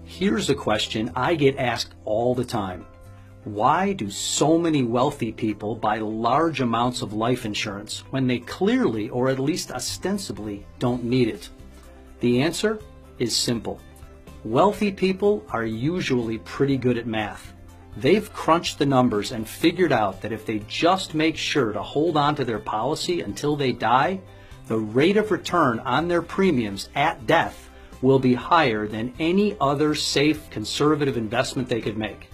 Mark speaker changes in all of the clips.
Speaker 1: Here's a question I get asked all the time. Why do so many wealthy people buy large amounts of life insurance when they clearly, or at least ostensibly, don't need it? The answer is simple. Wealthy people are usually pretty good at math. They've crunched the numbers and figured out that if they just make sure to hold on to their policy until they die, the rate of return on their premiums at death will be higher than any other safe, conservative investment they could make.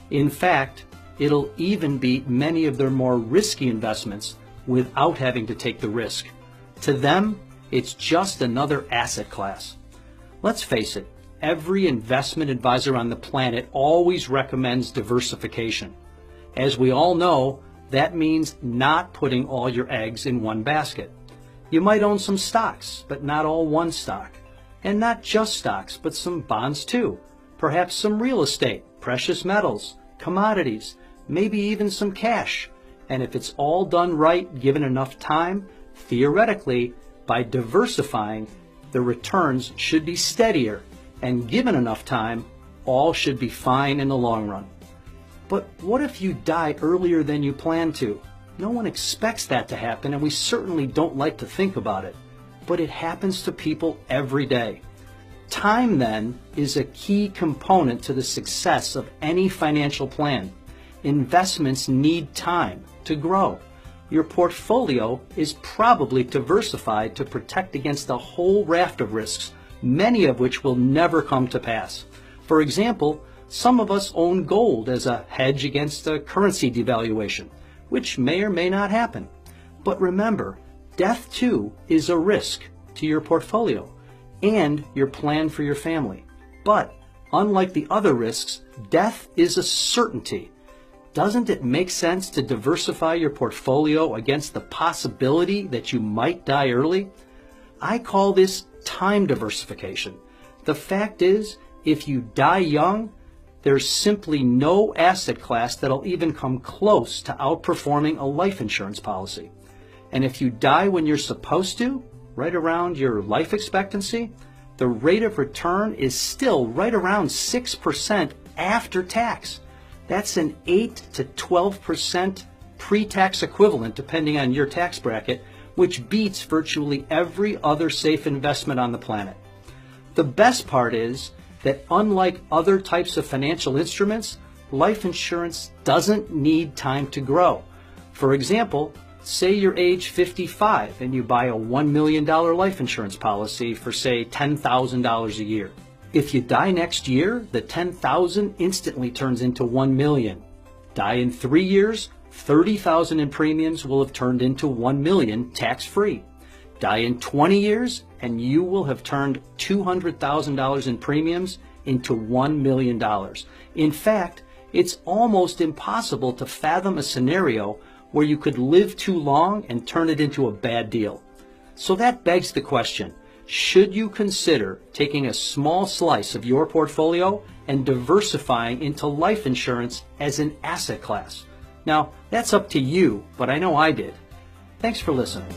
Speaker 1: In fact, it'll even beat many of their more risky investments without having to take the risk. To them, it's just another asset class. Let's face it, every investment advisor on the planet always recommends diversification. As we all know, that means not putting all your eggs in one basket. You might own some stocks, but not all one stock. And not just stocks, but some bonds too. Perhaps some real estate, precious metals, commodities, maybe even some cash. And if it's all done right, given enough time, theoretically, by diversifying, the returns should be steadier. And given enough time, all should be fine in the long run. But what if you die earlier than you plan to? No one expects that to happen, and we certainly don't like to think about it. But it happens to people every day. Time, then, is a key component to the success of any financial plan. Investments need time to grow. Your portfolio is probably diversified to protect against a whole raft of risks, many of which will never come to pass. For example, some of us own gold as a hedge against a currency devaluation, which may or may not happen. But remember, death too is a risk to your portfolio and your plan for your family. But unlike the other risks, death is a certainty. Doesn't it make sense to diversify your portfolio against the possibility that you might die early? I call this time diversification. The fact is, if you die young, there's simply no asset class that'll even come close to outperforming a life insurance policy. And if you die when you're supposed to, right around your life expectancy, the rate of return is still right around 6% after tax. That's an 8 to 12% pre-tax equivalent depending on your tax bracket, which beats virtually every other safe investment on the planet. The best part is that unlike other types of financial instruments, life insurance doesn't need time to grow. For example, say you're age 55 and you buy a $1 million life insurance policy for, say, $10,000 a year. If you die next year, the $10,000 instantly turns into $1 million. Die in 3 years, $30,000 in premiums will have turned into $1 million tax-free. Die in 20 years, and you will have turned $200,000 in premiums into $1 million. In fact, it's almost impossible to fathom a scenario where you could live too long and turn it into a bad deal. So that begs the question, should you consider taking a small slice of your portfolio and diversifying into life insurance as an asset class? Now, that's up to you, but I know I did. Thanks for listening.